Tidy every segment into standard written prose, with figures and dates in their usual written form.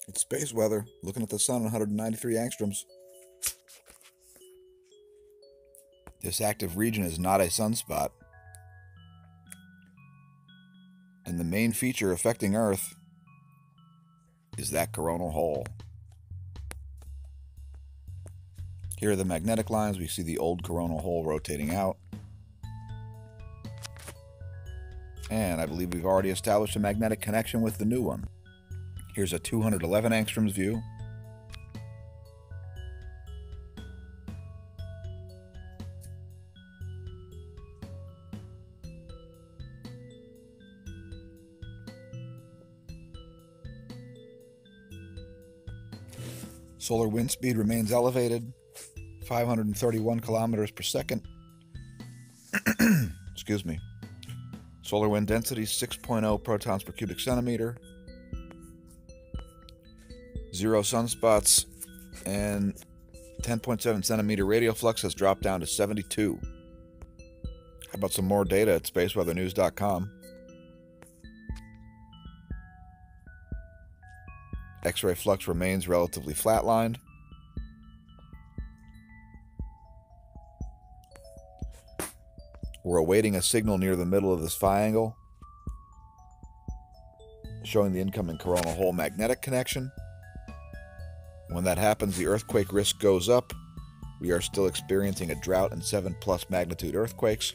It's space weather, looking at the sun, 193 angstroms. This active region is not a sunspot. And the main feature affecting Earth is that coronal hole. Here are the magnetic lines. We see the old coronal hole rotating out. And I believe we've already established a magnetic connection with the new one. Here's a 211 angstroms view. Solar wind speed remains elevated, 531 kilometers per second. Excuse me. Solar wind density 6.0 protons per cubic centimeter. 0 sunspots, and 10.7 centimeter radial flux has dropped down to 72. How about some more data at spaceweathernews.com? X-ray flux remains relatively flatlined. We're awaiting a signal near the middle of this phi angle, showing the incoming coronal hole magnetic connection. When that happens, the earthquake risk goes up. We are still experiencing a drought and 7+ magnitude earthquakes.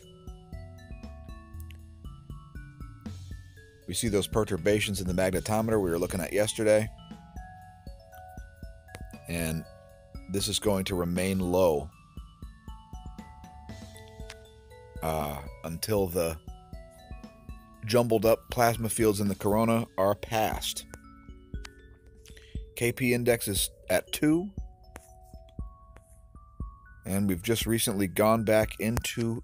We see those perturbations in the magnetometer we were looking at yesterday. And this is going to remain low until the jumbled up plasma fields in the corona are passed. KP index is at 2. And we've just recently gone back into...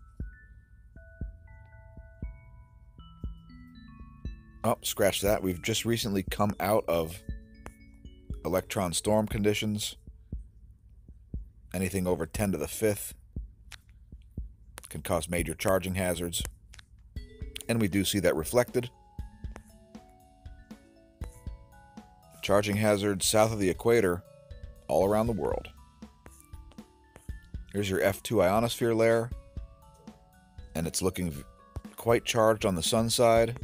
Oh, scratch that. We've just recently come out of electron storm conditions. Anything over 10 to the 5th can cause major charging hazards. And we do see that reflected. Charging hazards south of the equator all around the world. Here's your F2 ionosphere layer. And it's looking quite charged on the sun side.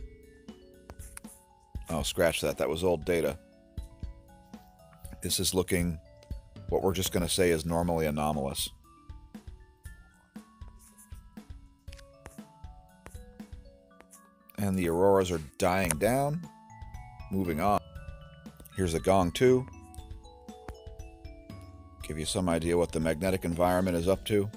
Oh, scratch that. That was old data. This is looking, what we're just going to say is normally anomalous. And the auroras are dying down. Moving on. Here's a gong 2. Give you some idea what the magnetic environment is up to.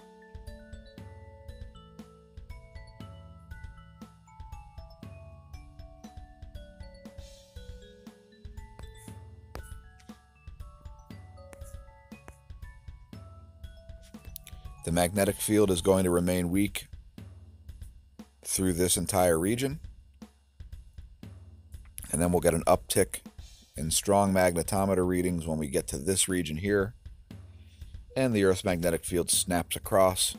The magnetic field is going to remain weak through this entire region. And then we'll get an uptick in strong magnetometer readings when we get to this region here. And the Earth's magnetic field snaps across.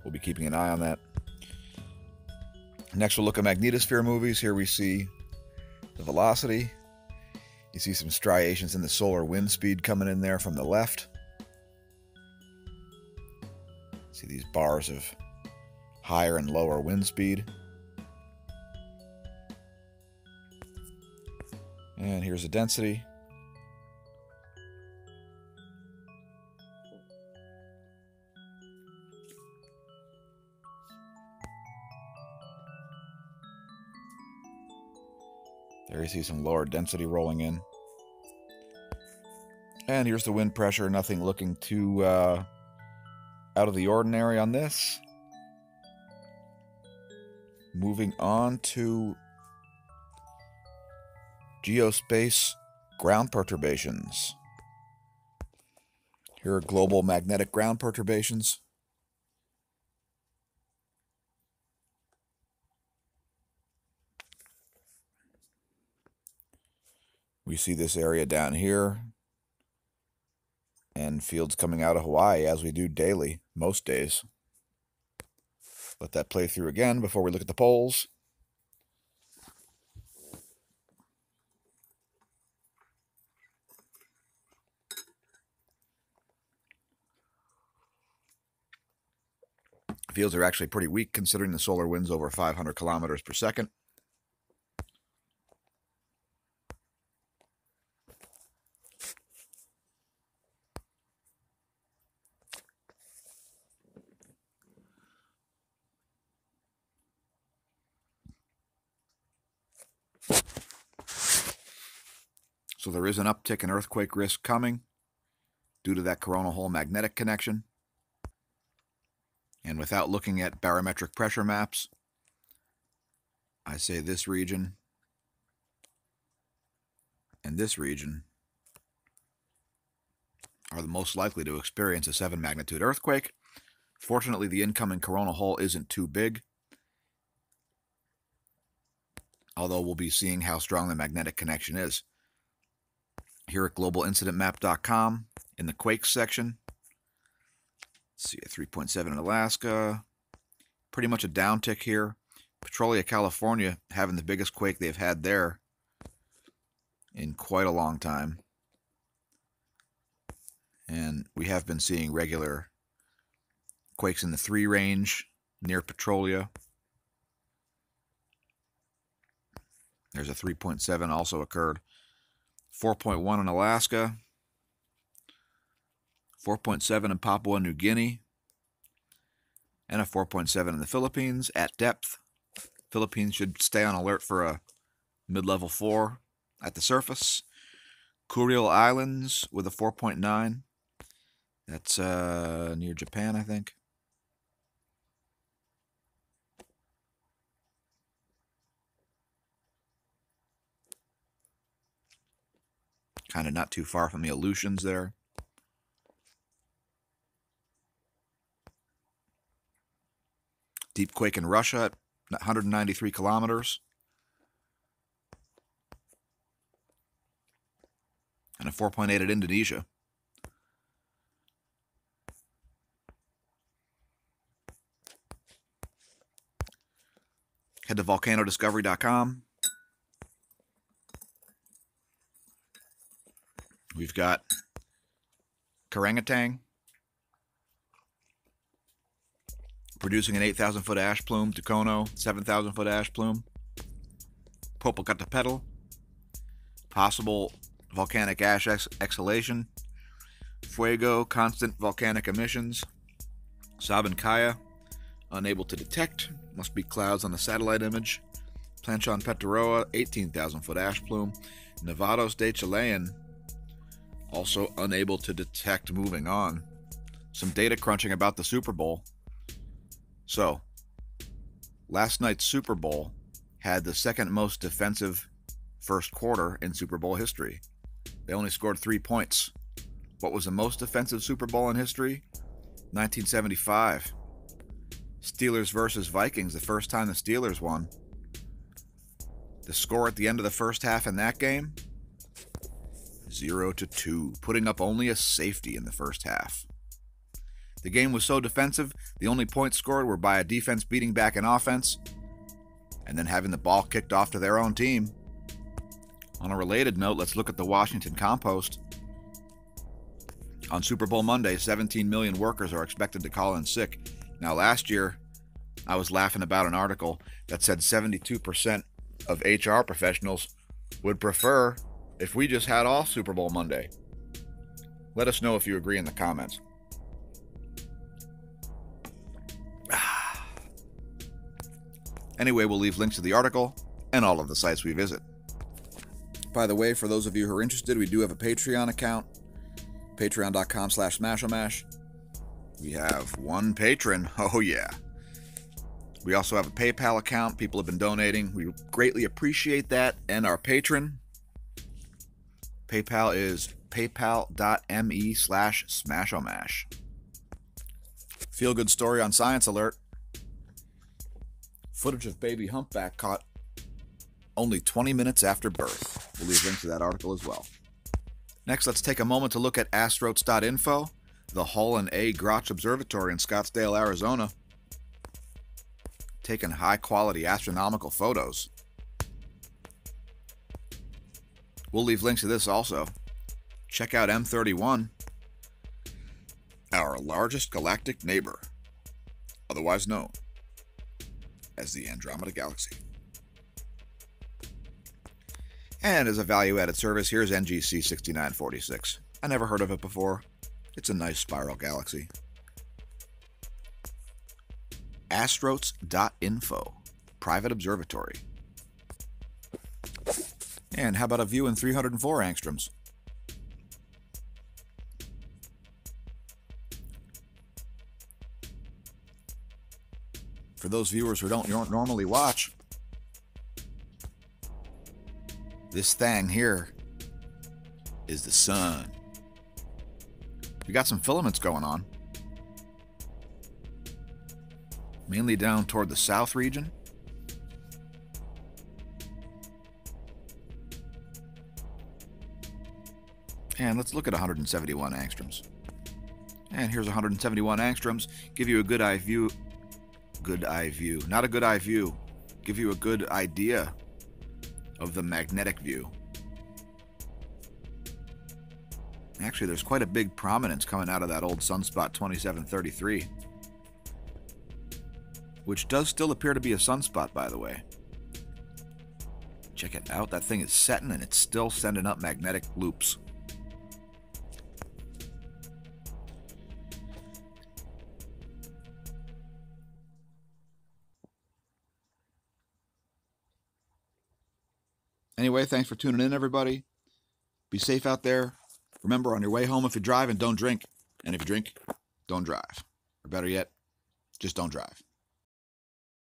We'll be keeping an eye on that. Next we'll look at magnetosphere movies. Here we see the velocity. You see some striations in the solar wind speed coming in there from the left. See these bars of higher and lower wind speed. And here's the density. There you see some lower density rolling in. And here's the wind pressure. Nothing looking too out of the ordinary on this. Moving on to geospace ground perturbations. Here are global magnetic ground perturbations. We see this area down here and fields coming out of Hawaii, as we do daily, most days. Let that play through again before we look at the poles. Fields are actually pretty weak considering the solar winds over 500 kilometers per second. So there is an uptick in earthquake risk coming due to that coronal hole magnetic connection. And without looking at barometric pressure maps, I say this region and this region are the most likely to experience a 7 magnitude earthquake. Fortunately, the incoming coronal hole isn't too big, although we'll be seeing how strong the magnetic connection is. Here at globalincidentmap.com, in the quakes section, let's see, a 3.7 in Alaska, pretty much a downtick here. Petrolia, California, having the biggest quake they've had there in quite a long time. And we have been seeing regular quakes in the 3 range near Petrolia. There's a 3.7 also occurred. 4.1 in Alaska. 4.7 in Papua New Guinea. And a 4.7 in the Philippines at depth. Philippines should stay on alert for a mid-level 4 at the surface. Coronal Islands with a 4.9. That's near Japan, I think. Kind of not too far from the Aleutians there. Deep quake in Russia at 193 kilometers. And a 4.8 at Indonesia. Head to volcanodiscovery.com. We've got Orangutan producing an 8,000-foot ash plume. Tucono, 7,000-foot ash plume. Popocatépetl, possible volcanic ash exhalation. Fuego, constant volcanic emissions. Sabancaya, unable to detect. Must be clouds on the satellite image. Planchon Peteroa, 18,000-foot ash plume. Nevados de Chilean, also unable to detect. Moving on. Some data crunching about the Super Bowl. So, last night's Super Bowl had the second most defensive first quarter in Super Bowl history. They only scored 3 points. What was the most defensive Super Bowl in history? 1975. Steelers versus Vikings, the first time the Steelers won. The score at the end of the first half in that game? 0-2, putting up only a safety in the first half. The game was so defensive, the only points scored were by a defense beating back an offense, and then having the ball kicked off to their own team. On a related note, let's look at the Washington Compost. On Super Bowl Monday, 17 million workers are expected to call in sick. Now, last year, I was laughing about an article that said 72% of HR professionals would prefer if we just had off Super Bowl Monday. Let us know if you agree in the comments. Anyway, we'll leave links to the article and all of the sites we visit. By the way, for those of you who are interested, we do have a Patreon account. Patreon.com/smAshomash. We have one patron. Oh yeah. We also have a PayPal account. People have been donating. We greatly appreciate that. And our patron, PayPal is paypal.me/smAshomash. Feel good story on Science Alert. Footage of baby Humpback caught only 20 minutes after birth. We'll leave links to that article as well. Next, let's take a moment to look at astrotes.info, the Hull and A. Grotch Observatory in Scottsdale, Arizona, taking high-quality astronomical photos. We'll leave links to this also. Check out M31, our largest galactic neighbor. otherwise known as the Andromeda Galaxy. And as a value-added service, here's NGC 6946. I never heard of it before. It's a nice spiral galaxy. Astrotes.info, private observatory. And how about a view in 304 angstroms? For those viewers who don't normally watch, this thing here is the sun. We got some filaments going on, mainly down toward the south region. And let's look at 171 angstroms. And here's 171 angstroms. Give you a good eye view. Good eye view. Not a good eye view. Give you a good idea of the magnetic view. Actually, there's quite a big prominence coming out of that old sunspot 2733, which does still appear to be a sunspot, by the way. Check it out. That thing is setting and it's still sending up magnetic loops. Anyway, thanks for tuning in, everybody. Be safe out there. Remember, on your way home, if you're driving, don't drink. And if you drink, don't drive. Or better yet, just don't drive.